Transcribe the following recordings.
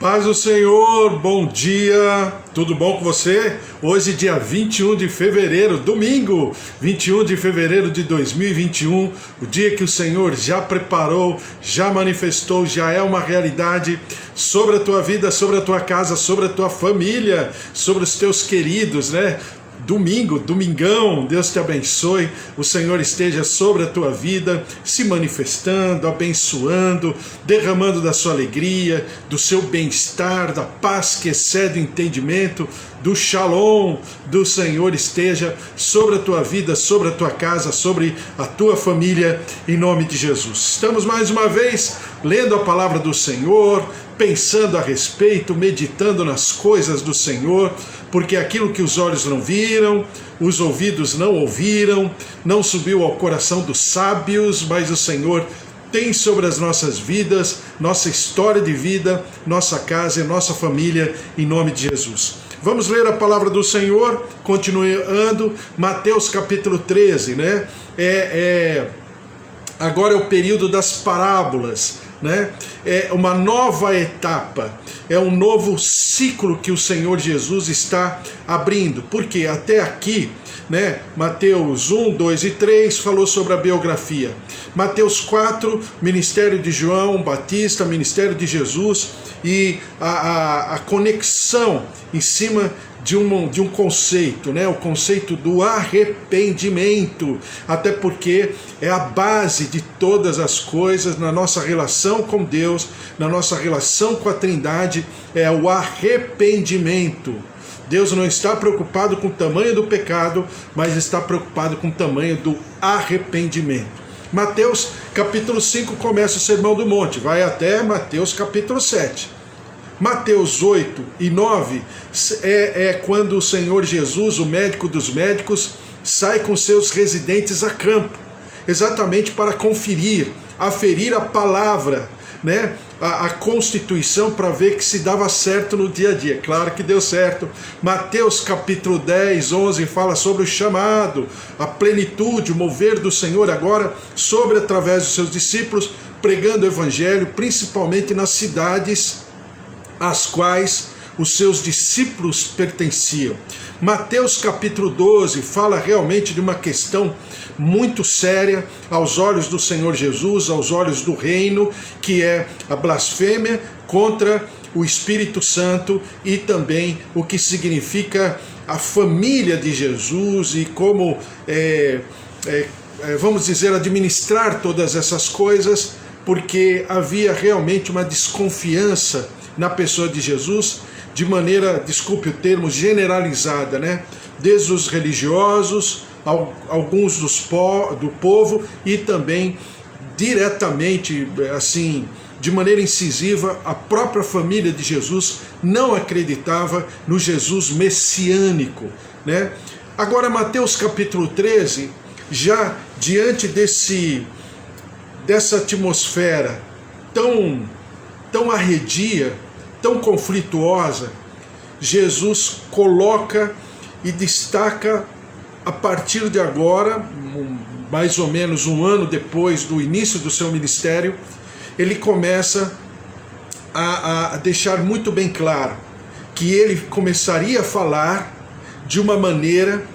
Paz do Senhor, bom dia, tudo bom com você? Hoje dia 21 de fevereiro, domingo, 21 de fevereiro de 2021, o dia que o Senhor já preparou, já manifestou, já é uma realidade sobre a tua vida, sobre a tua casa, sobre a tua família, sobre os teus queridos, né? Domingo, domingão, Deus te abençoe, o Senhor esteja sobre a tua vida, se manifestando, abençoando, derramando da sua alegria, do seu bem-estar, da paz que excede o entendimento, do shalom do Senhor esteja sobre a tua vida, sobre a tua casa, sobre a tua família, em nome de Jesus. Estamos mais uma vez lendo a palavra do Senhor, pensando a respeito, meditando nas coisas do Senhor, porque aquilo que os olhos não viram, os ouvidos não ouviram, não subiu ao coração dos sábios, mas o Senhor tem sobre as nossas vidas, nossa história de vida, nossa casa e nossa família, em nome de Jesus. Vamos ler a palavra do Senhor, continuando, Mateus capítulo 13, né? Agora é o período das parábolas, né? É uma nova etapa, é um novo ciclo que o Senhor Jesus está abrindo, porque até aqui, né, Mateus 1, 2 e 3 falou sobre a biografia, Mateus 4, ministério de João Batista, ministério de Jesus e a conexão em cima de um conceito, né? O conceito do arrependimento, até porque é a base de todas as coisas na nossa relação com Deus, na nossa relação com a Trindade, é o arrependimento. Deus não está preocupado com o tamanho do pecado, mas está preocupado com o tamanho do arrependimento. Mateus capítulo 5 começa o Sermão do Monte, vai até Mateus capítulo 7. Mateus 8 e 9 é quando o Senhor Jesus, o médico dos médicos, sai com seus residentes a campo, exatamente para conferir, aferir a palavra, né? A constituição, para ver que se dava certo no dia a dia. Claro que deu certo. Mateus capítulo 10, 11 fala sobre o chamado, a plenitude, o mover do Senhor agora sobre através dos seus discípulos, pregando o evangelho, principalmente nas cidades às quais os seus discípulos pertenciam. Mateus capítulo 12 fala realmente de uma questão muito séria aos olhos do Senhor Jesus, aos olhos do reino, que é a blasfêmia contra o Espírito Santo e também o que significa a família de Jesus e como, vamos dizer, administrar todas essas coisas, porque havia realmente uma desconfiança na pessoa de Jesus, de maneira, desculpe o termo, generalizada, né? Desde os religiosos, alguns do povo e também diretamente, assim, de maneira incisiva, a própria família de Jesus não acreditava no Jesus messiânico, né? Agora, Mateus capítulo 13, já diante dessa atmosfera tão arredia, tão conflituosa, Jesus coloca e destaca, a partir de agora, mais ou menos um ano depois do início do seu ministério, ele começa a deixar muito bem claro que ele começaria a falar de uma maneira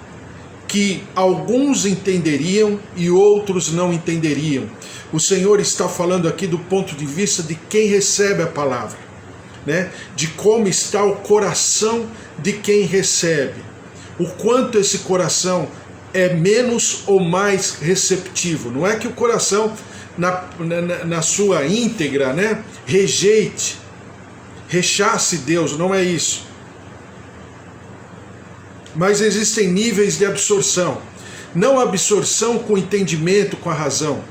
que alguns entenderiam e outros não entenderiam. O Senhor está falando aqui do ponto de vista de quem recebe a palavra, né? De como está o coração de quem recebe, o quanto esse coração é menos ou mais receptivo. Não é que o coração na sua íntegra, né, rechace Deus, não é isso. Mas existem níveis de absorção, não absorção com entendimento, com a razão,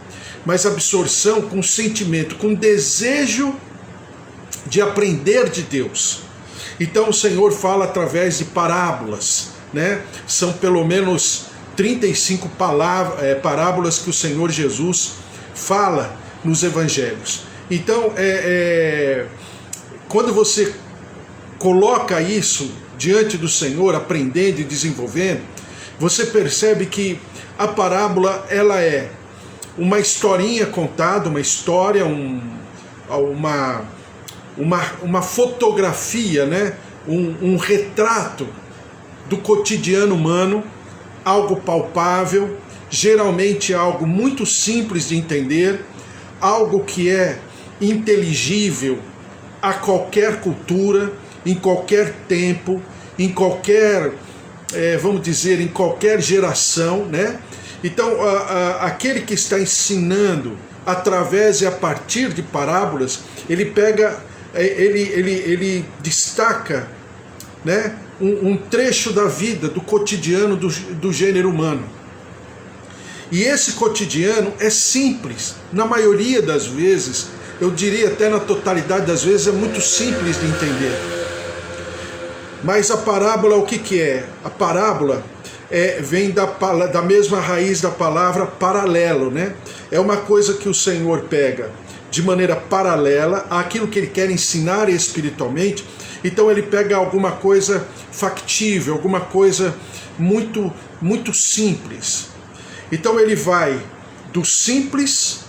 mas absorção com sentimento, com desejo de aprender de Deus. Então o Senhor fala através de parábolas, né? São pelo menos 35 parábolas que o Senhor Jesus fala nos evangelhos. Então, quando você coloca isso diante do Senhor, aprendendo e desenvolvendo, você percebe que a parábola, ela é uma historinha contada, uma história, uma fotografia, né? Um retrato do cotidiano humano, algo palpável, geralmente algo muito simples de entender, algo que é inteligível a qualquer cultura, em qualquer tempo, em qualquer, vamos dizer, em qualquer geração, né? Então, aquele que está ensinando através e a partir de parábolas, ele pega, ele destaca, né, um trecho da vida, do cotidiano do gênero humano. E esse cotidiano é simples, na maioria das vezes, eu diria até na totalidade das vezes, é muito simples de entender. Mas a parábola, o que é? A parábola vem da mesma raiz da palavra paralelo, né? É uma coisa que o Senhor pega de maneira paralela àquilo que Ele quer ensinar espiritualmente. Então ele pega alguma coisa factível, alguma coisa muito, muito simples. Então ele vai do simples,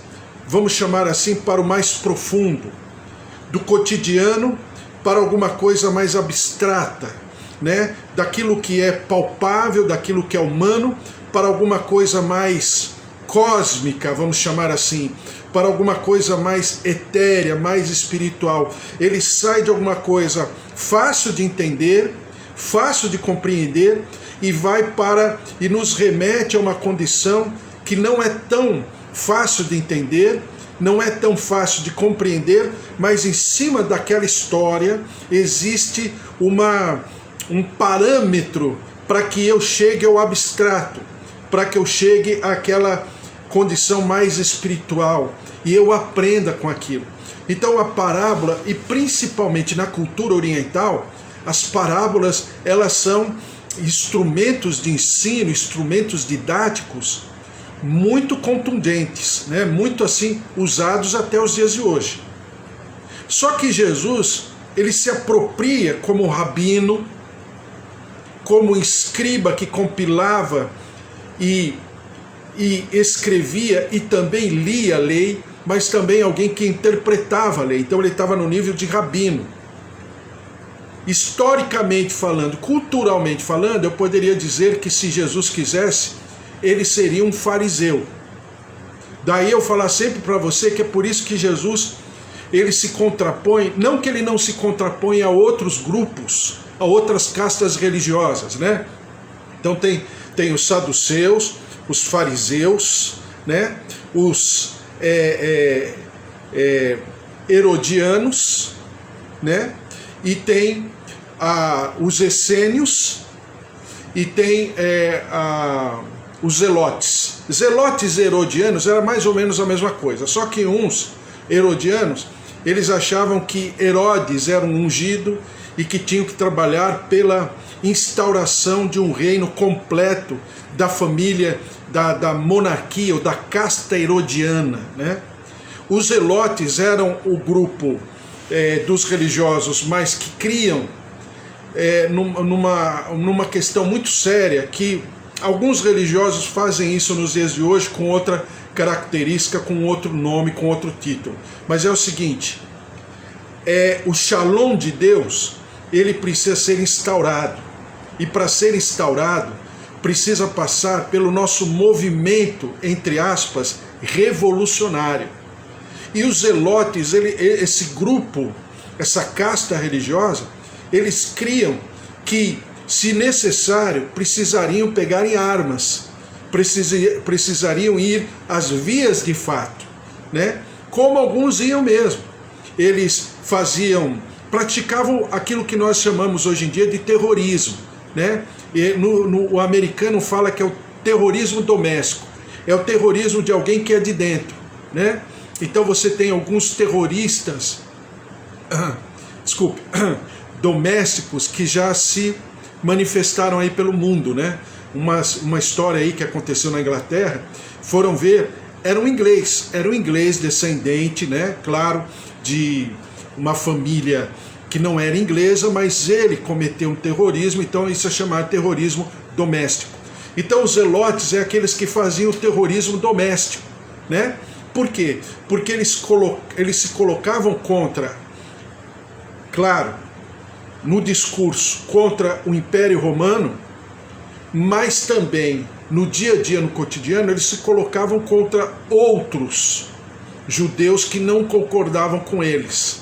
vamos chamar assim, para o mais profundo, do cotidiano para alguma coisa mais abstrata, né? Daquilo que é palpável, daquilo que é humano, para alguma coisa mais cósmica, vamos chamar assim, para alguma coisa mais etérea, mais espiritual. Ele sai de alguma coisa fácil de entender, fácil de compreender, e nos remete a uma condição que não é tão fácil de entender, não é tão fácil de compreender, mas em cima daquela história existe um parâmetro para que eu chegue ao abstrato, para que eu chegue àquela condição mais espiritual e eu aprenda com aquilo. Então a parábola, e principalmente na cultura oriental, as parábolas, elas são instrumentos de ensino, instrumentos didáticos muito contundentes, né? Muito assim usados até os dias de hoje. Só que Jesus, ele se apropria como rabino, como escriba que compilava e escrevia e também lia a lei, mas também alguém que interpretava a lei. Então ele estava no nível de rabino. Historicamente falando, culturalmente falando, eu poderia dizer que se Jesus quisesse, ele seria um fariseu. Daí eu falar sempre para você que é por isso que Jesus, ele se contrapõe, não que ele não se contrapõe a outros grupos, a outras castas religiosas, né? Então tem os saduceus, os fariseus, né? Os herodianos, né? E tem os essênios e tem os zelotes. Zelotes e herodianos era mais ou menos a mesma coisa, só que uns herodianos, eles achavam que Herodes era um ungido e que tinham que trabalhar pela instauração de um reino completo da família, da monarquia ou da casta herodiana, né? Os zelotes eram o grupo dos religiosos, mas que criam numa questão muito séria, que alguns religiosos fazem isso nos dias de hoje com outra característica, com outro nome, com outro título. Mas é o seguinte, o Shalom de Deus, ele precisa ser instaurado. E para ser instaurado, precisa passar pelo nosso movimento, entre aspas, revolucionário. E os zelotes, esse grupo, essa casta religiosa, eles criam que, se necessário, precisariam pegar em armas, precisariam ir às vias de fato, né? Como alguns iam mesmo. Eles praticavam aquilo que nós chamamos hoje em dia de terrorismo, né? E o americano fala que é o terrorismo doméstico, é o terrorismo de alguém que é de dentro, né? Então você tem alguns terroristas, domésticos que já se manifestaram aí pelo mundo, né? Uma história aí que aconteceu na Inglaterra, foram ver, era um inglês descendente, né? Claro, de uma família que não era inglesa, mas ele cometeu um terrorismo, então isso é chamado de terrorismo doméstico. Então os zelotes é aqueles que faziam o terrorismo doméstico, né? Por quê? Porque eles se colocavam contra claro, no discurso contra o Império Romano, mas também no dia a dia, no cotidiano, eles se colocavam contra outros judeus que não concordavam com eles.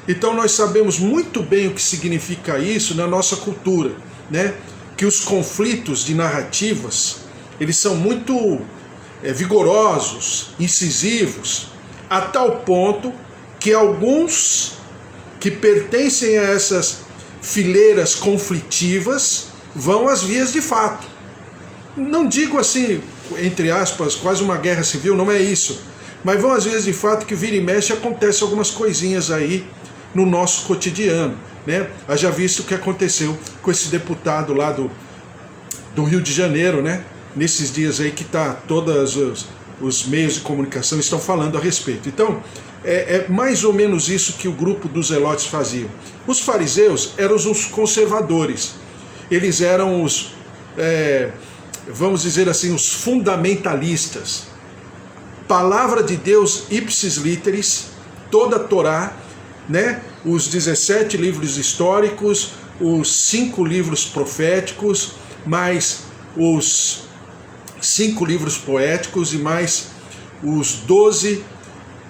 Então nós sabemos muito bem o que significa isso na nossa cultura, né? Que os conflitos de narrativas, eles são muito vigorosos, incisivos, a tal ponto que alguns que pertencem a essas fileiras conflitivas vão às vias de fato. Não digo assim, entre aspas, quase uma guerra civil, não é isso, mas vão às vias de fato que vira e mexe acontece algumas coisinhas aí no nosso cotidiano, né? Haja visto o que aconteceu com esse deputado lá do Rio de Janeiro, né? Nesses dias aí que tá todos os meios de comunicação estão falando a respeito. Então, é mais ou menos isso que o grupo dos zelotes faziam. Os fariseus eram os conservadores. Eles eram os, vamos dizer assim, os fundamentalistas. Palavra de Deus ipsis literis, toda a Torá, né? Os 17 livros históricos, os 5 livros proféticos, mais os 5 livros poéticos e mais os 12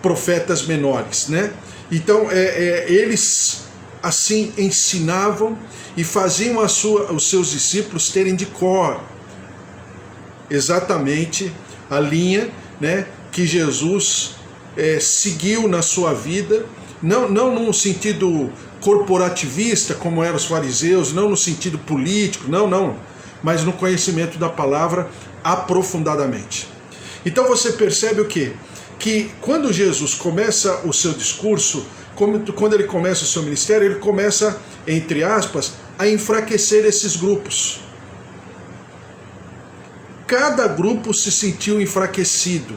profetas menores, né? Então eles assim ensinavam e faziam os seus discípulos terem de cor exatamente a linha, né, que Jesus seguiu na sua vida, não num sentido corporativista como eram os fariseus, não no sentido político, não, mas no conhecimento da palavra aprofundadamente. Então você percebe o quê? Que quando Jesus começa o seu discurso, quando ele começa o seu ministério, ele começa, entre aspas, a enfraquecer esses grupos. Cada grupo se sentiu enfraquecido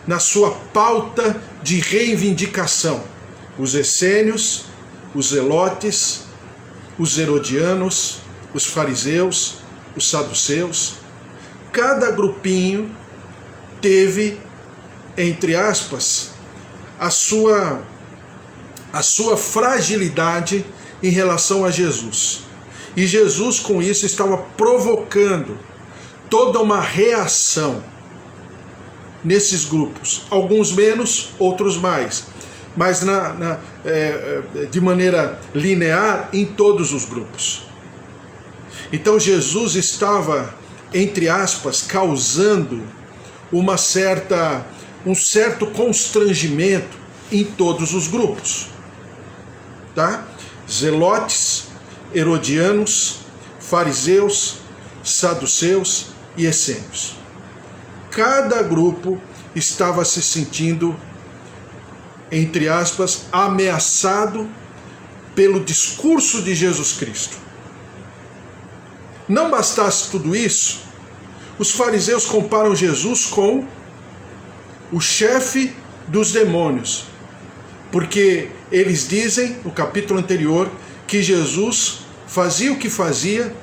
na sua pauta de reivindicação. Os essênios, os zelotes, os herodianos, os fariseus, os saduceus. Cada grupinho teve, entre aspas, a sua fragilidade em relação a Jesus. E Jesus, com isso, estava provocando toda uma reação nesses grupos. Alguns menos, outros mais. Mas de maneira linear em todos os grupos. Então Jesus estava, entre aspas, causando um certo constrangimento em todos os grupos, tá? Zelotes, herodianos, fariseus, saduceus e essênios. Cada grupo estava se sentindo, entre aspas, ameaçado pelo discurso de Jesus Cristo. Não bastasse tudo isso, os fariseus comparam Jesus com o chefe dos demônios, porque eles dizem, no capítulo anterior, que Jesus fazia o que fazia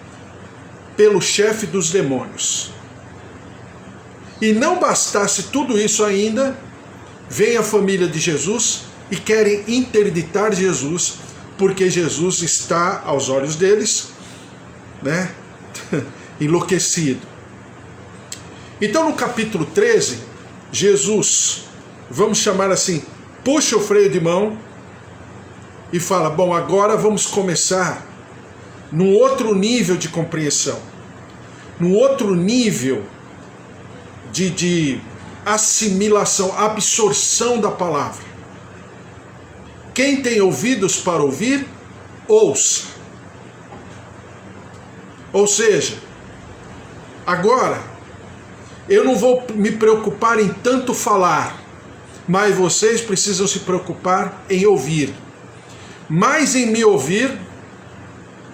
pelo chefe dos demônios. E não bastasse tudo isso ainda, vem a família de Jesus e querem interditar Jesus, porque Jesus está, aos olhos deles, né, enlouquecido. Então no capítulo 13, Jesus, vamos chamar assim, puxa o freio de mão e fala, bom, agora vamos começar num outro nível de compreensão, num outro nível de assimilação, absorção da palavra. Quem tem ouvidos para ouvir, ouça. Ou seja, agora eu não vou me preocupar em tanto falar, mas vocês precisam se preocupar em ouvir. Mais em me ouvir,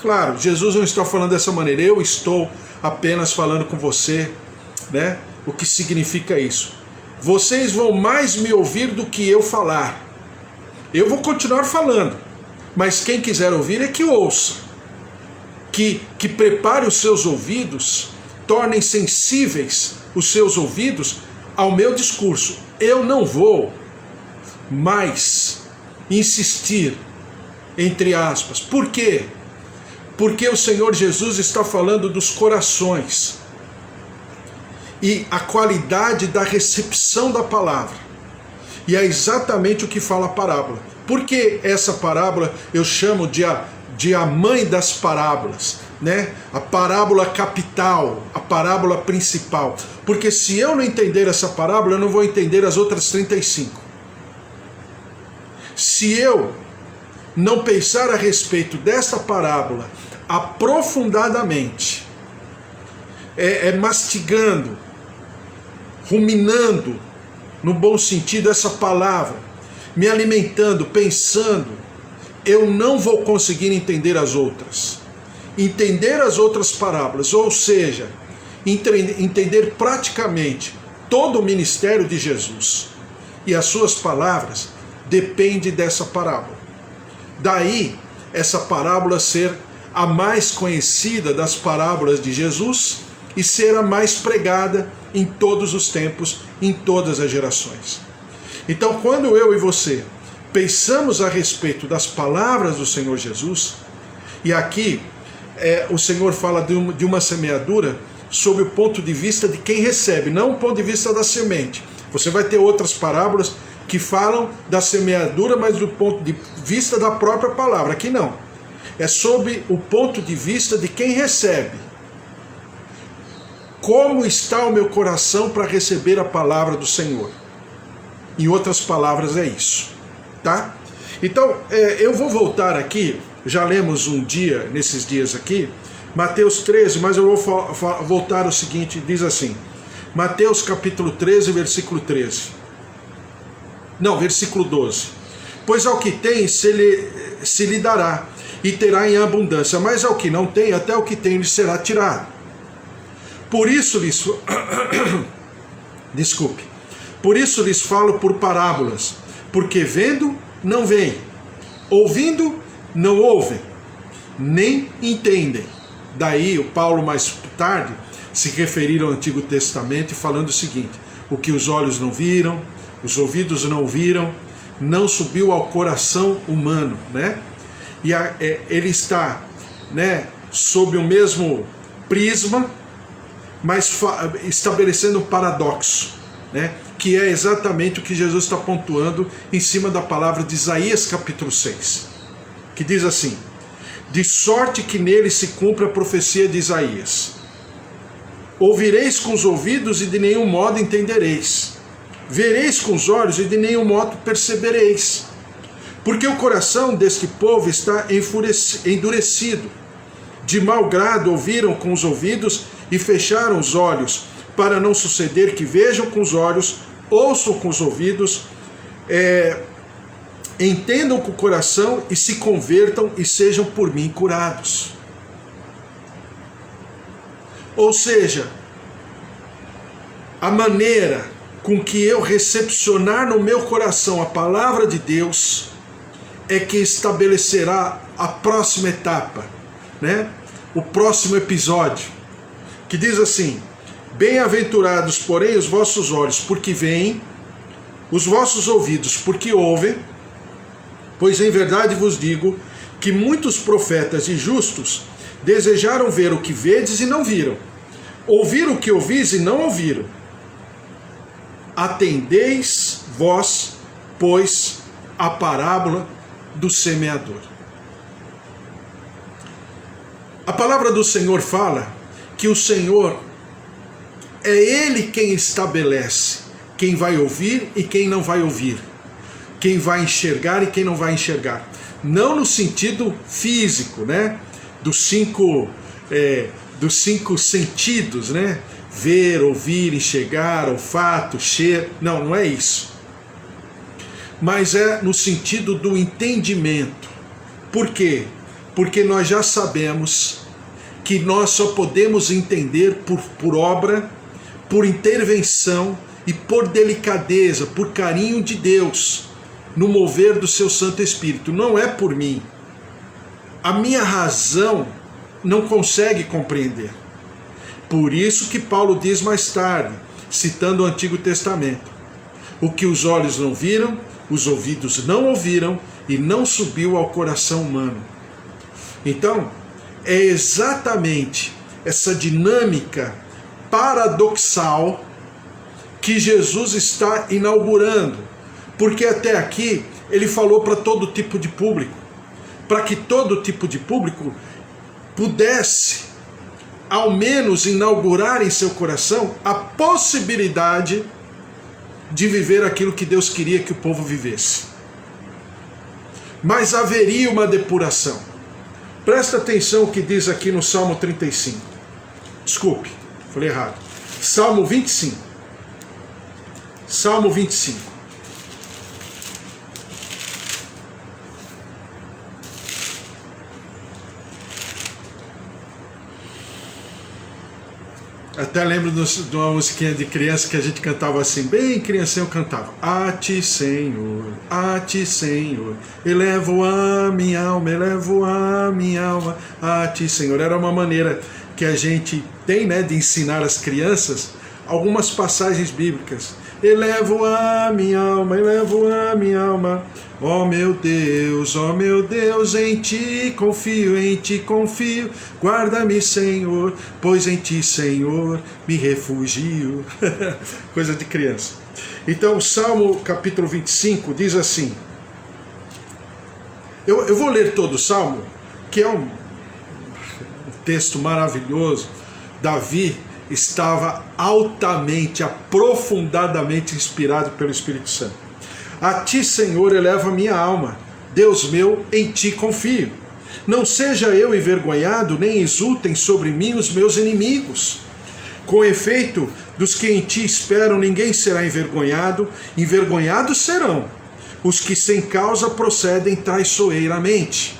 claro, Jesus não está falando dessa maneira, eu estou apenas falando com você, né? O que significa isso? Vocês vão mais me ouvir do que eu falar. Eu vou continuar falando, mas quem quiser ouvir é que ouça. Que prepare os seus ouvidos, tornem sensíveis os seus ouvidos ao meu discurso. Eu não vou mais insistir entre aspas. Por quê? Porque o Senhor Jesus está falando dos corações e a qualidade da recepção da palavra. E é exatamente o que fala a parábola. Por que essa parábola eu chamo de a mãe das parábolas, né? A parábola capital, a parábola principal. Porque se eu não entender essa parábola, eu não vou entender as outras 35. Se eu não pensar a respeito desta parábola aprofundadamente, mastigando, ruminando, no bom sentido, essa palavra, me alimentando, pensando, eu não vou conseguir entender as outras. Entender as outras parábolas, ou seja, entender praticamente todo o ministério de Jesus e as suas palavras, depende dessa parábola. Daí, essa parábola ser a mais conhecida das parábolas de Jesus e ser a mais pregada em todos os tempos, em todas as gerações. Então, quando eu e você pensamos a respeito das palavras do Senhor Jesus, e aqui o Senhor fala de uma semeadura sob o ponto de vista de quem recebe, não o ponto de vista da semente. Você vai ter outras parábolas que falam da semeadura, mas do ponto de vista da própria palavra. Aqui não. É sob o ponto de vista de quem recebe. Como está o meu coração para receber a palavra do Senhor? Em outras palavras, é isso. Tá? Então, eu vou voltar aqui, já lemos um dia, nesses dias aqui, Mateus 13, mas eu vou voltar ao seguinte, diz assim, Mateus capítulo 13, versículo 13. Não, versículo 12. Pois ao que tem se lhe dará, e terá em abundância, mas ao que não tem, até o que tem lhe será tirado. Por isso lhes... Desculpe. Por isso lhes falo por parábolas, porque vendo, não veem, ouvindo, não ouvem, nem entendem. Daí o Paulo mais tarde se referir ao Antigo Testamento falando o seguinte, o que os olhos não viram, os ouvidos não ouviram, não subiu ao coração humano, né? E ele está, né, sob o mesmo prisma, mas estabelecendo um paradoxo, né, que é exatamente o que Jesus está pontuando em cima da palavra de Isaías capítulo 6, que diz assim, de sorte que nele se cumpre a profecia de Isaías. Ouvireis com os ouvidos e de nenhum modo entendereis. Vereis com os olhos e de nenhum modo percebereis. Porque o coração deste povo está endurecido. De mau grado ouviram com os ouvidos e fecharam os olhos, para não suceder que vejam com os olhos, ouçam com os ouvidos, entendam com o coração e se convertam e sejam por mim curados. Ou seja, a maneira com que eu recepcionar no meu coração a palavra de Deus é que estabelecerá a próxima etapa, né? O próximo episódio, que diz assim, bem-aventurados, porém, os vossos olhos, porque veem, os vossos ouvidos, porque ouvem, pois em verdade vos digo que muitos profetas e justos desejaram ver o que vedes e não viram, ouvir o que ouvis e não ouviram. Atendeis vós, pois, a parábola do semeador. A palavra do Senhor fala que o Senhor é Ele quem estabelece quem vai ouvir e quem não vai ouvir, quem vai enxergar e quem não vai enxergar. Não no sentido físico, né? Dos cinco sentidos, né? Ver, ouvir, enxergar, olfato, cheiro. Não, não é isso. Mas é no sentido do entendimento. Por quê? Porque nós já sabemos que nós só podemos entender por obra, por intervenção e por delicadeza, por carinho de Deus, no mover do seu Santo Espírito. Não é por mim. A minha razão não consegue compreender. Por isso que Paulo diz mais tarde, citando o Antigo Testamento, o que os olhos não viram, os ouvidos não ouviram e não subiu ao coração humano. Então, é exatamente essa dinâmica paradoxal que Jesus está inaugurando, porque até aqui ele falou para todo tipo de público, para que todo tipo de público pudesse ao menos inaugurar em seu coração a possibilidade de viver aquilo que Deus queria que o povo vivesse. Mas haveria uma depuração. Presta atenção o que diz aqui no Salmo 35. Desculpe, falei errado. Salmo 25. Salmo 25. Até lembro de uma musiquinha de criança que a gente cantava assim, bem criancinha eu cantava. A ti, Senhor, elevo a minha alma, a ti, Senhor. Era uma maneira que a gente tem, né, de ensinar as crianças algumas passagens bíblicas. Elevo a minha alma, ó meu Deus, em ti confio, guarda-me, Senhor, pois em ti, Senhor, me refugio. Coisa de criança. Então, o Salmo capítulo 25 diz assim, eu vou ler todo o Salmo, que é um texto maravilhoso. Davi estava altamente, aprofundadamente inspirado pelo Espírito Santo. A ti, Senhor, eleva minha alma. Deus meu, em ti confio. Não seja eu envergonhado, nem exultem sobre mim os meus inimigos. Com efeito, dos que em ti esperam, ninguém será envergonhado. Envergonhados serão os que sem causa procedem traiçoeiramente.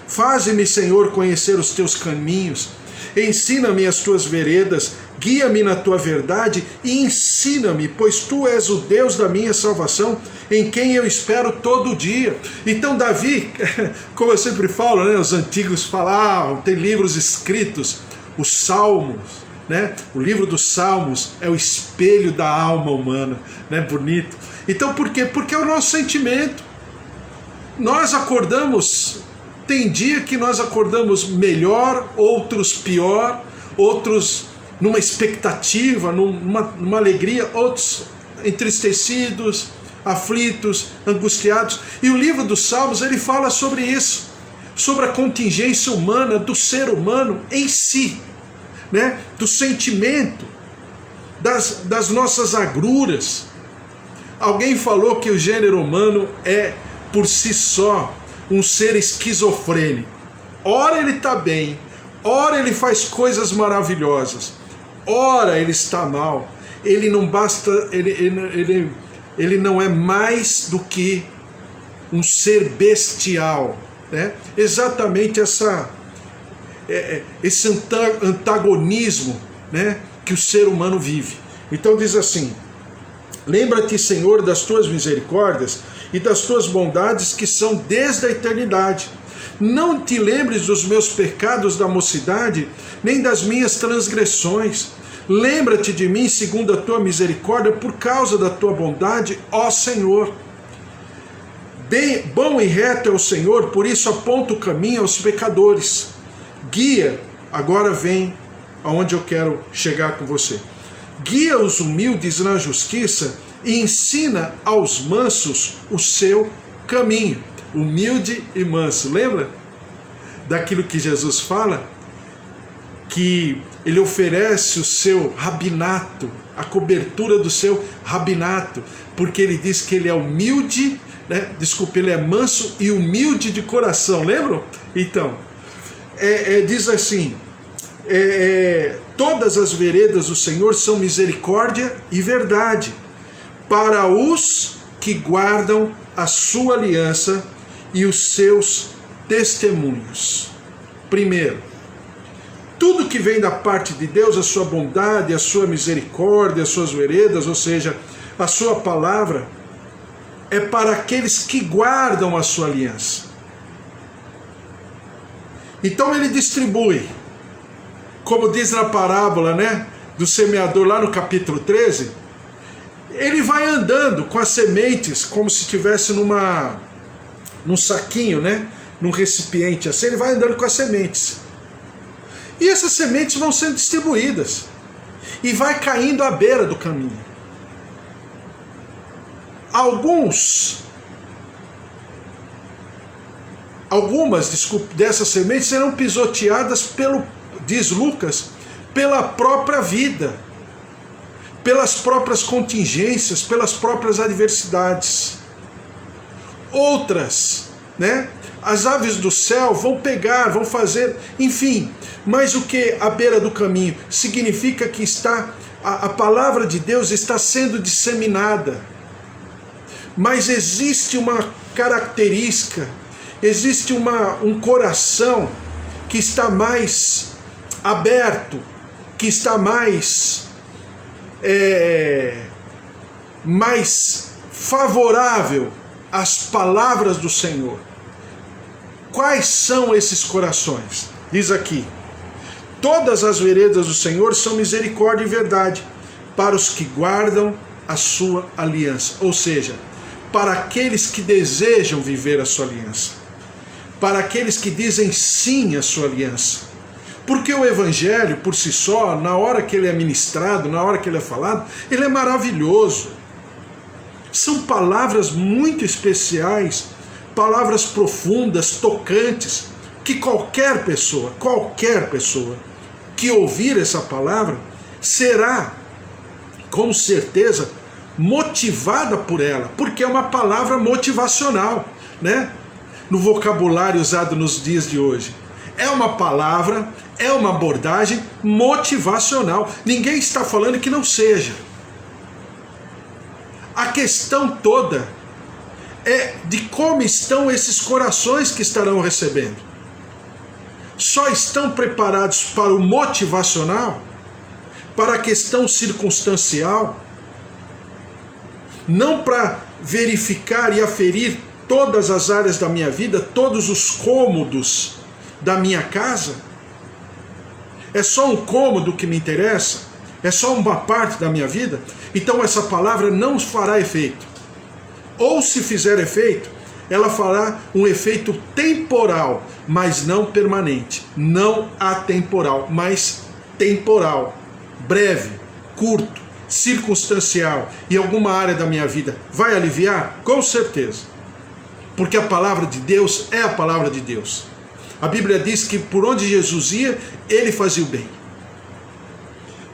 Faze-me, Senhor, conhecer os teus caminhos. Ensina-me as tuas veredas, guia-me na tua verdade e ensina-me, pois tu és o Deus da minha salvação, em quem eu espero todo dia. Então Davi, como eu sempre falo, né, os antigos falavam, tem livros escritos, os Salmos, né, o livro dos Salmos é o espelho da alma humana, né, bonito. Então por quê? Porque é o nosso sentimento. Nós acordamos... Tem dia que nós acordamos melhor, outros pior, outros numa expectativa, numa alegria, outros entristecidos, aflitos, angustiados. E o livro dos Salmos, ele fala sobre isso, sobre a contingência humana, do ser humano em si, né? Do sentimento, das nossas agruras. Alguém falou que o gênero humano é, por si só, um ser esquizofrênico. Ora ele está bem, ora ele faz coisas maravilhosas, ora ele está mal. Ele não basta, ele não é mais do que um ser bestial, né? Exatamente esse antagonismo, né, que o ser humano vive. Então diz assim: lembra-te, Senhor, das tuas misericórdias e das tuas bondades que são desde a eternidade. Não te lembres dos meus pecados da mocidade, nem das minhas transgressões. Lembra-te de mim segundo a tua misericórdia, por causa da tua bondade, ó Senhor. Bom e reto é o Senhor, por isso aponta o caminho aos pecadores. Guia, agora vem aonde eu quero chegar com você. Guia os humildes na justiça e ensina aos mansos o seu caminho. Humilde e manso. Lembra daquilo que Jesus fala? Que ele oferece o seu rabinato, a cobertura do seu rabinato, porque ele diz que ele é humilde, né? Desculpe, ele é manso e humilde de coração. Lembram? Então, diz assim, todas as veredas do Senhor são misericórdia e verdade, para os que guardam a sua aliança e os seus testemunhos. Primeiro, tudo que vem da parte de Deus, a sua bondade, a sua misericórdia, as suas veredas, ou seja, a sua palavra, é para aqueles que guardam a sua aliança. Então ele distribui, como diz na parábola, né, do semeador lá no capítulo 13, ele vai andando com as sementes como se estivesse num saquinho, né? Num recipiente assim, ele vai andando com as sementes. E essas sementes vão sendo distribuídas e vai caindo à beira do caminho. Algumas dessas sementes serão pisoteadas diz Lucas, pela própria vida, pelas próprias contingências, pelas próprias adversidades. Outras, né? As aves do céu vão pegar, vão fazer, enfim. Mas o que à beira do caminho significa que a palavra de Deus está sendo disseminada. Mas existe uma característica, existe um coração que está mais aberto, que está mais favorável às palavras do Senhor. Quais são esses corações? Diz aqui: todas as veredas do Senhor são misericórdia e verdade para os que guardam a sua aliança. Ou seja, para aqueles que desejam viver a sua aliança, para aqueles que dizem sim à sua aliança. Porque o Evangelho, por si só, na hora que ele é ministrado, na hora que ele é falado, ele é maravilhoso. São palavras muito especiais, palavras profundas, tocantes, que qualquer pessoa que ouvir essa palavra será, com certeza, motivada por ela, porque é uma palavra motivacional, né? No vocabulário usado nos dias de hoje. É uma palavra, é uma abordagem motivacional. Ninguém está falando que não seja. A questão toda é de como estão esses corações que estarão recebendo. Só estão preparados para o motivacional, para a questão circunstancial, não para verificar e aferir todas as áreas da minha vida, todos os cômodos da minha casa? É só um cômodo que me interessa? É só uma parte da minha vida? Então essa palavra não fará efeito. Ou se fizer efeito, ela fará um efeito temporal, mas não permanente. Não atemporal, mas temporal. Breve, curto, circunstancial. E alguma área da minha vida vai aliviar? Com certeza. Porque a palavra de Deus é a palavra de Deus. A Bíblia diz que por onde Jesus ia, ele fazia o bem.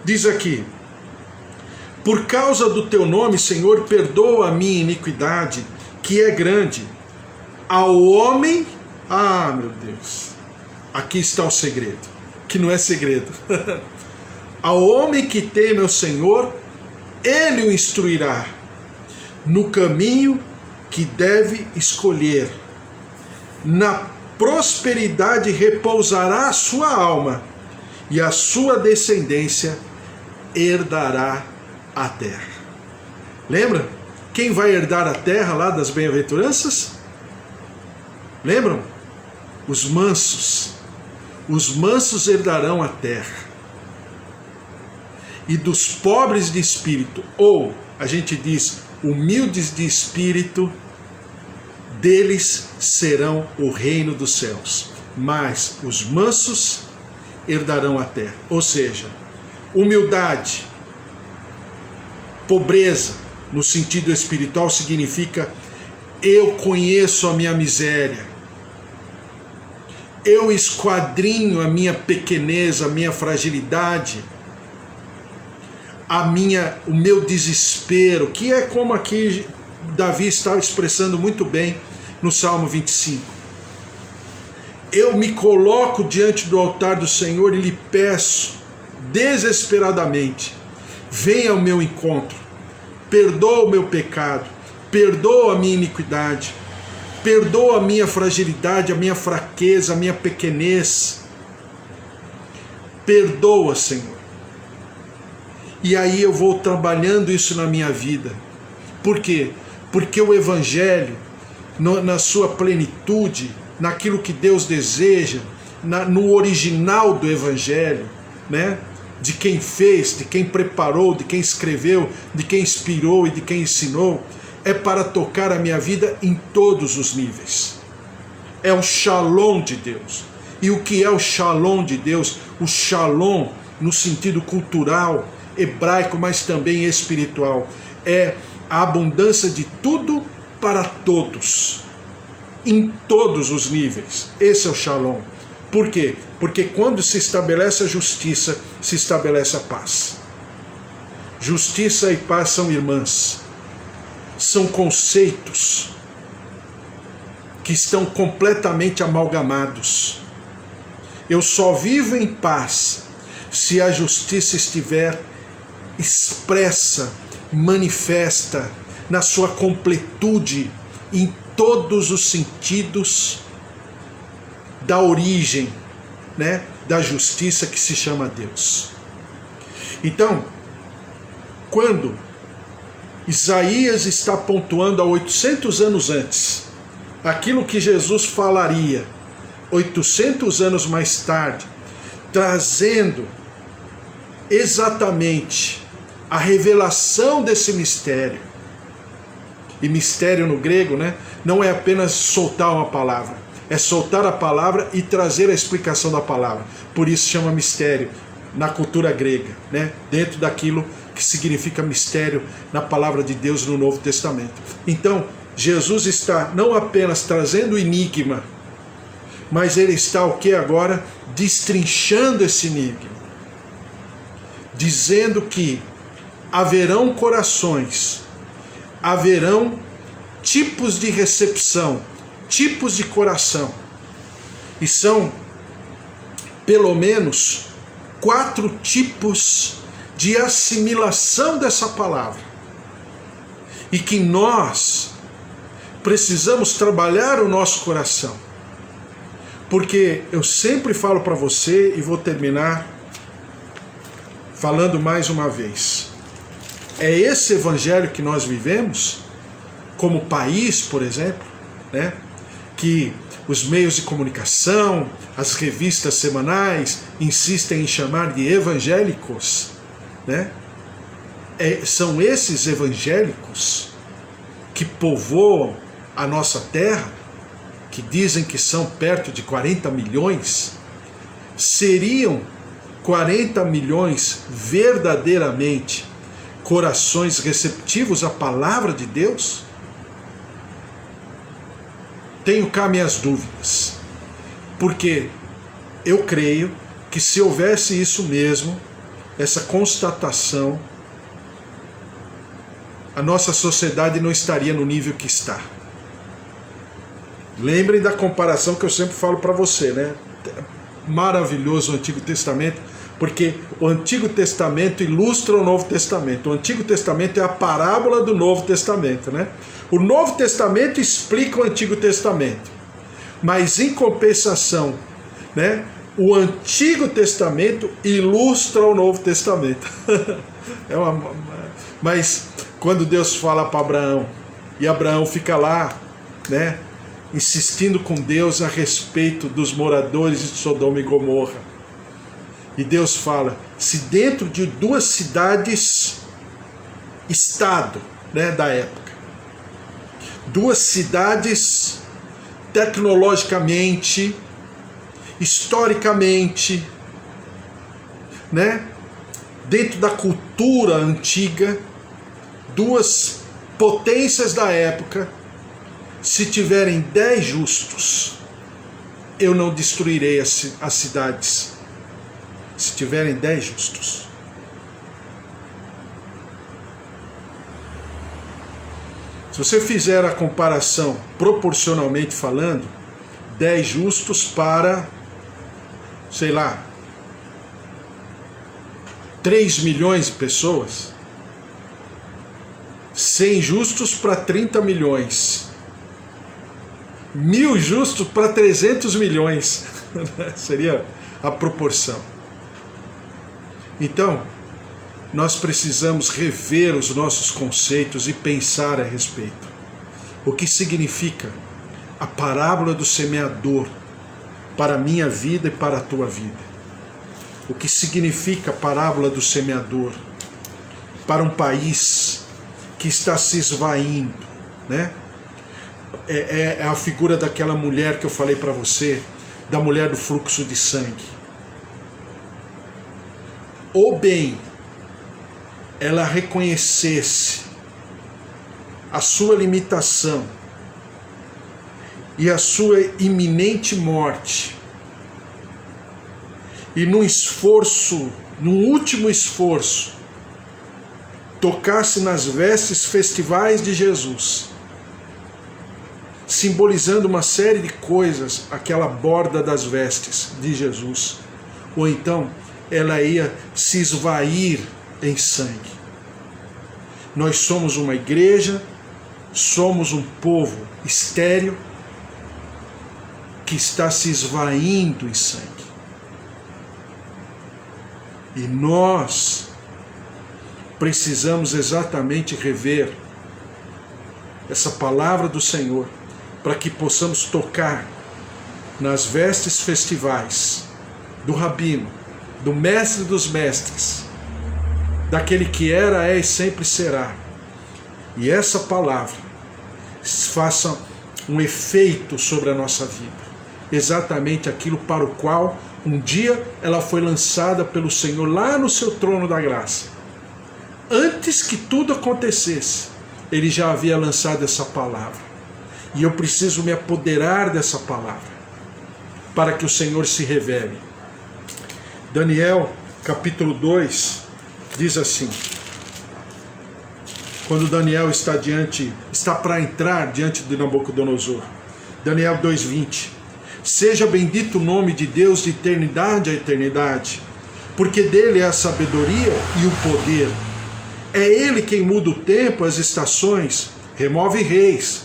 Diz aqui: por causa do teu nome, Senhor, perdoa a minha iniquidade, que é grande. Ao homem, meu Deus, aqui está o segredo, que não é segredo. Ao homem que teme ao Senhor, ele o instruirá no caminho que deve escolher. Na prosperidade repousará a sua alma, e a sua descendência herdará a terra. Lembra? Quem vai herdar a terra lá das bem-aventuranças? Lembram? Os mansos. Os mansos herdarão a terra. E dos pobres de espírito, ou a gente diz humildes de espírito, deles serão o reino dos céus. Mas os mansos herdarão a terra. Ou seja, humildade, pobreza, no sentido espiritual, significa: eu conheço a minha miséria, eu esquadrinho a minha pequenez, a minha fragilidade, o meu desespero, que é como aqui Davi está expressando muito bem no Salmo 25. Eu me coloco diante do altar do Senhor e lhe peço desesperadamente: venha ao meu encontro, perdoa o meu pecado, perdoa a minha iniquidade, perdoa a minha fragilidade, a minha fraqueza, a minha pequenez. Perdoa, Senhor. E aí eu vou trabalhando isso na minha vida. Por quê? Porque o Evangelho, na sua plenitude, naquilo que Deus deseja, no original do Evangelho, né? de quem fez, de quem preparou, de quem escreveu, de quem inspirou e de quem ensinou, é para tocar a minha vida em todos os níveis. É o Shalom de Deus. E o que é o Shalom de Deus? O Shalom, no sentido cultural, hebraico, mas também espiritual, é a abundância de tudo para todos, em todos os níveis. Esse é o Shalom. Por quê? Porque quando se estabelece a justiça, se estabelece a paz. Justiça e paz são irmãs. São conceitos que estão completamente amalgamados. Eu só vivo em paz se a justiça estiver expressa, manifesta na sua completude, em todos os sentidos da origem, né, da justiça que se chama Deus. Então, quando Isaías está pontuando há 800 anos antes aquilo que Jesus falaria 800 anos mais tarde, trazendo exatamente a revelação desse mistério. E mistério no grego, né, não é apenas soltar uma palavra, é soltar a palavra e trazer a explicação da palavra. Por isso chama mistério na cultura grega, né, dentro daquilo que significa mistério na palavra de Deus no Novo Testamento. Então, Jesus está não apenas trazendo o enigma, mas ele está o que agora? Destrinchando esse enigma. Dizendo que haverão corações, haverão tipos de recepção, tipos de coração. E são pelo menos 4 tipos de assimilação dessa palavra. E que nós precisamos trabalhar o nosso coração. Porque eu sempre falo para você, e vou terminar falando mais uma vez, é esse evangelho que nós vivemos, como país, por exemplo, né, que os meios de comunicação, as revistas semanais insistem em chamar de evangélicos, né? São esses evangélicos que povoam a nossa terra, que dizem que são perto de 40 milhões, seriam 40 milhões verdadeiramente corações receptivos à palavra de Deus? Tenho cá minhas dúvidas, porque eu creio que se houvesse isso mesmo, essa constatação, a nossa sociedade não estaria no nível que está. Lembrem da comparação que eu sempre falo para você, né? Maravilhoso o Antigo Testamento, porque o Antigo Testamento ilustra o Novo Testamento. O Antigo Testamento é a parábola do Novo Testamento, né? O Novo Testamento explica o Antigo Testamento, mas em compensação, né, o Antigo Testamento ilustra o Novo Testamento. Mas quando Deus fala para Abraão, e Abraão fica lá, né, insistindo com Deus a respeito dos moradores de Sodoma e Gomorra, e Deus fala, se dentro de 2 cidades, estado, né, da época, 2 cidades tecnologicamente, historicamente, né, dentro da cultura antiga, 2 potências da época, se tiverem 10 justos, eu não destruirei as cidades. Se tiverem 10 justos. Se você fizer a comparação proporcionalmente falando, 10 justos para, sei lá, 3 milhões de pessoas, 100 justos para 30 milhões, 1000 justos para 300 milhões, seria a proporção. Então, nós precisamos rever os nossos conceitos e pensar a respeito. O que significa a parábola do semeador para a minha vida e para a tua vida? o que significa a parábola do semeador para um país que está se esvaindo, né? É a figura daquela mulher que eu falei para você, da mulher do fluxo de sangue. Ou bem, ela reconhecesse a sua limitação e a sua iminente morte, e num último esforço, tocasse nas vestes festivais de Jesus, simbolizando uma série de coisas, aquela borda das vestes de Jesus, ou então ela ia se esvair em sangue. Nós somos uma igreja, somos um povo estéril que está se esvaindo em sangue. E nós precisamos exatamente rever essa palavra do Senhor para que possamos tocar nas vestes festivais do Rabino, do Mestre dos Mestres, daquele que era, é e sempre será. E essa palavra faça um efeito sobre a nossa vida. Exatamente aquilo para o qual um dia ela foi lançada pelo Senhor lá no seu trono da graça. Antes que tudo acontecesse, Ele já havia lançado essa palavra. E eu preciso me apoderar dessa palavra para que o Senhor se revele. Daniel, capítulo 2, diz assim: quando Daniel está para entrar diante de Nabucodonosor. Daniel 2:20. Seja bendito o nome de Deus de eternidade a eternidade, porque dele é a sabedoria e o poder. É ele quem muda o tempo, as estações, remove reis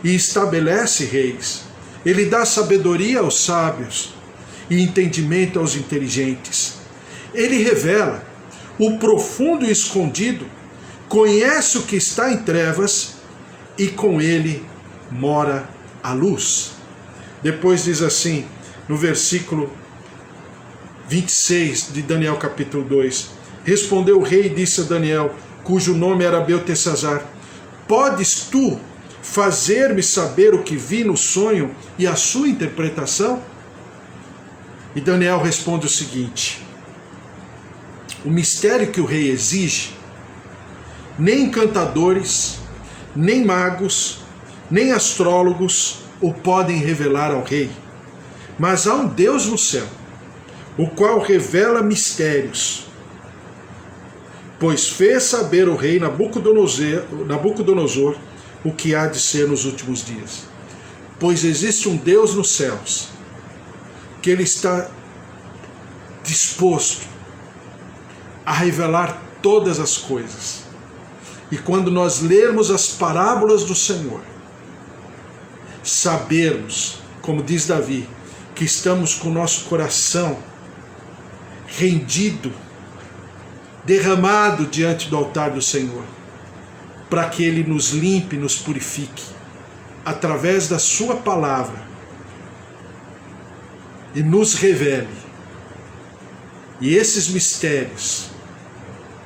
e estabelece reis. Ele dá sabedoria aos sábios e entendimento aos inteligentes. Ele revela o profundo e escondido, conhece o que está em trevas e com ele mora a luz. Depois diz assim, no versículo 26 de Daniel capítulo 2, respondeu o rei e disse a Daniel, cujo nome era Beltesazar, podes tu fazer-me saber o que vi no sonho e a sua interpretação? E Daniel responde o seguinte: o mistério que o rei exige, nem encantadores, nem magos, nem astrólogos o podem revelar ao rei. Mas há um Deus no céu, o qual revela mistérios. Pois fez saber o rei Nabucodonosor o que há de ser nos últimos dias. Pois existe um Deus nos céus, que Ele está disposto a revelar todas as coisas. E quando nós lermos as parábolas do Senhor, sabermos, como diz Davi, que estamos com o nosso coração rendido, derramado diante do altar do Senhor, para que Ele nos limpe, nos purifique, através da sua palavra, e nos revele, e esses mistérios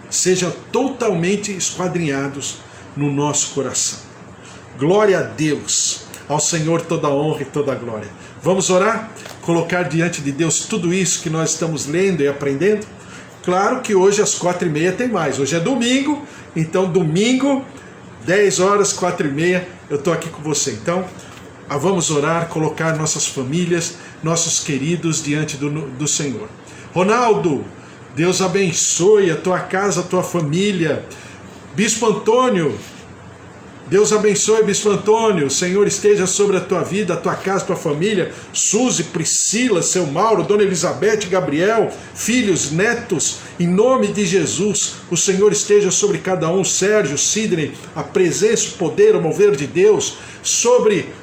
sejam totalmente esquadrinhados no nosso coração. Glória a Deus, ao Senhor toda a honra e toda a glória. Vamos orar? Colocar diante de Deus tudo isso que nós estamos lendo e aprendendo? Claro que hoje às 4h30 tem mais. Hoje é domingo, então domingo, 10 horas, 4h30, eu estou aqui com você. Então, vamos orar, colocar nossas famílias, nossos queridos diante do Senhor. Ronaldo, Deus abençoe a tua casa, a tua família. Bispo Antônio, Deus abençoe, Bispo Antônio. O Senhor esteja sobre a tua vida, a tua casa, a tua família. Suzy, Priscila, seu Mauro, Dona Elizabeth, Gabriel, filhos, netos. Em nome de Jesus, o Senhor esteja sobre cada um. Sérgio, Sidney, a presença, o poder, o mover de Deus. Sobre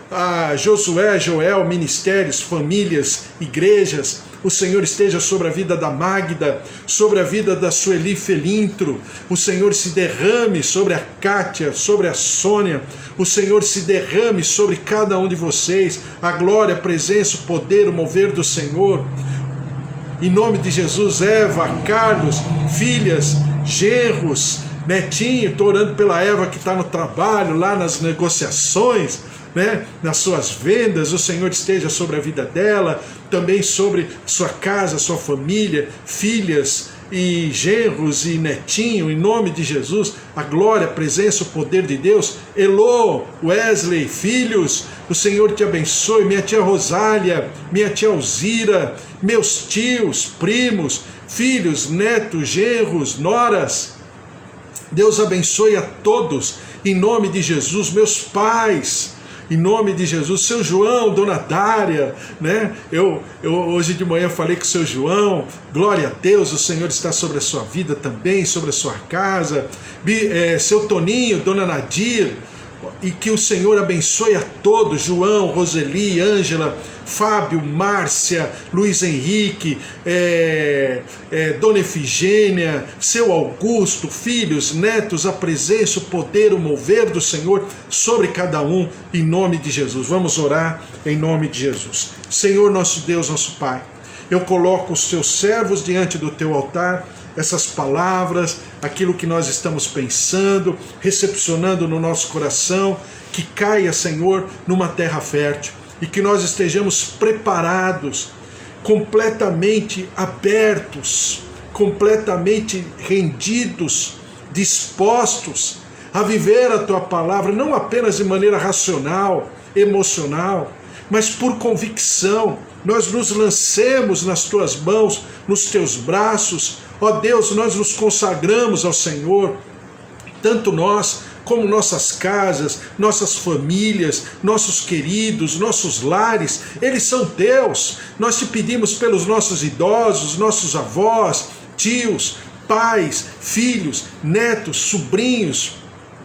Josué, Joel, ministérios, famílias, igrejas. O Senhor esteja sobre a vida da Magda, sobre a vida da Sueli Felintro. O Senhor se derrame sobre a Kátia, sobre a Sônia. O Senhor se derrame sobre cada um de vocês. A glória, a presença, o poder, o mover do Senhor. em nome de Jesus, Eva, Carlos, filhas, genros, netinho. Estou orando pela Eva que está no trabalho, lá nas negociações, né, nas suas vendas. O Senhor esteja sobre a vida dela, também sobre sua casa, sua família, filhas e genros e netinho, em nome de Jesus. A glória, a presença, o poder de Deus. Elô, Wesley, filhos, o Senhor te abençoe. Minha tia Rosália, minha tia Alzira, meus tios, primos, filhos, netos, genros, noras. Deus abençoe a todos, em nome de Jesus. Meus pais, em nome de Jesus. Seu João, dona Dária, né? Eu hoje de manhã falei com o seu João. Glória a Deus, o Senhor está sobre a sua vida também, sobre a sua casa. Seu Toninho, dona Nadir, e que o Senhor abençoe a todos. João, Roseli, Ângela, Fábio, Márcia, Luiz Henrique, Dona Efigênia, seu Augusto, filhos, netos, a presença, o poder, o mover do Senhor sobre cada um, em nome de Jesus. Vamos orar em nome de Jesus. Senhor, nosso Deus, nosso Pai, eu coloco os teus servos diante do teu altar, essas palavras, aquilo que nós estamos pensando, recepcionando no nosso coração, que caia, Senhor, numa terra fértil, e que nós estejamos preparados, completamente abertos, completamente rendidos, dispostos a viver a tua palavra, não apenas de maneira racional, emocional, mas por convicção. Nós nos lancemos nas tuas mãos, nos teus braços. Ó Deus, nós nos consagramos ao Senhor, tanto nós como nossas casas, nossas famílias, nossos queridos, nossos lares, eles são teus. Nós te pedimos pelos nossos idosos, nossos avós, tios, pais, filhos, netos, sobrinhos,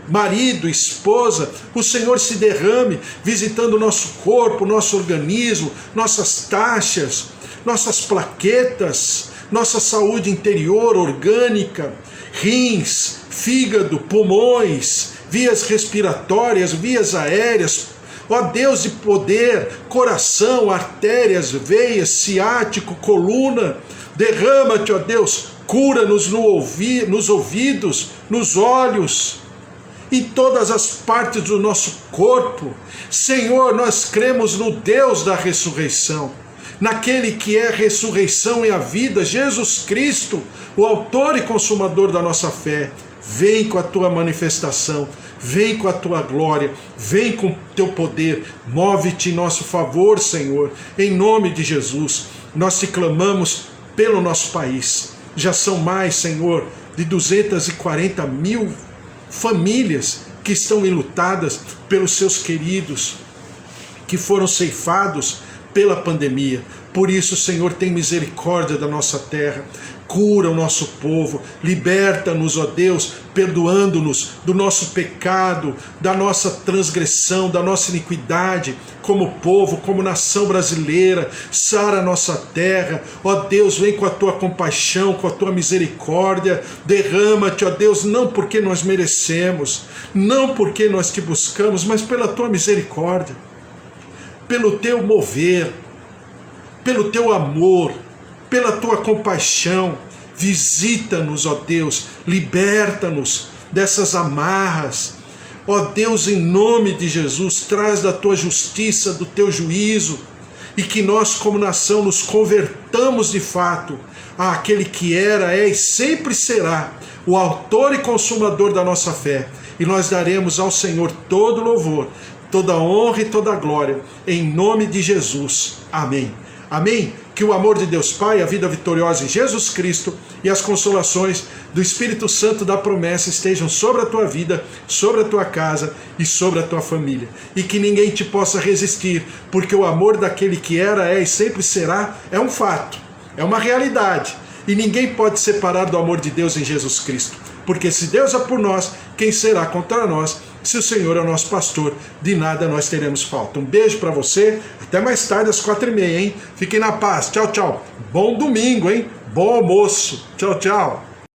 marido, esposa. O Senhor se derrame visitando o nosso corpo, nosso organismo, nossas taxas, nossas plaquetas, nossa saúde interior, orgânica, rins, fígado, pulmões, vias respiratórias, vias aéreas. Ó Deus de poder, coração, artérias, veias, ciático, coluna. Derrama-te, ó Deus, cura-nos nos ouvidos, nos olhos, em todas as partes do nosso corpo. Senhor, nós cremos no Deus da ressurreição, naquele que é a ressurreição e a vida, Jesus Cristo, o autor e consumador da nossa fé. Vem com a tua manifestação, vem com a tua glória, vem com o teu poder, move-te em nosso favor, Senhor, em nome de Jesus. Nós te clamamos pelo nosso país. Já são mais, Senhor, de 240 mil famílias que estão enlutadas pelos seus queridos, que foram ceifados pela pandemia. Por isso, Senhor, tem misericórdia da nossa terra, cura o nosso povo, liberta-nos, ó Deus, perdoando-nos do nosso pecado, da nossa transgressão, da nossa iniquidade, como povo, como nação brasileira. Sara a nossa terra, ó Deus, vem com a tua compaixão, com a tua misericórdia, derrama-te, ó Deus, não porque nós merecemos, não porque nós te buscamos, mas pela tua misericórdia, pelo teu mover, pelo teu amor, pela tua compaixão. Visita-nos, ó Deus, liberta-nos dessas amarras. Ó Deus, em nome de Jesus, traz da tua justiça, do teu juízo, e que nós, como nação, nos convertamos de fato àquele que era, é e sempre será o autor e consumador da nossa fé. E nós daremos ao Senhor todo louvor, toda honra e toda glória, em nome de Jesus. Amém. Amém? Que o amor de Deus Pai, a vida vitoriosa em Jesus Cristo e as consolações do Espírito Santo da promessa estejam sobre a tua vida, sobre a tua casa e sobre a tua família. E que ninguém te possa resistir, porque o amor daquele que era, é e sempre será é um fato, é uma realidade. E ninguém pode separar do amor de Deus em Jesus Cristo. Porque se Deus é por nós, quem será contra nós? Se o Senhor é o nosso pastor, de nada nós teremos falta. Um beijo para você, até mais tarde às 4h30, hein? Fiquem na paz, tchau, tchau. Bom domingo, hein? Bom almoço, tchau, tchau.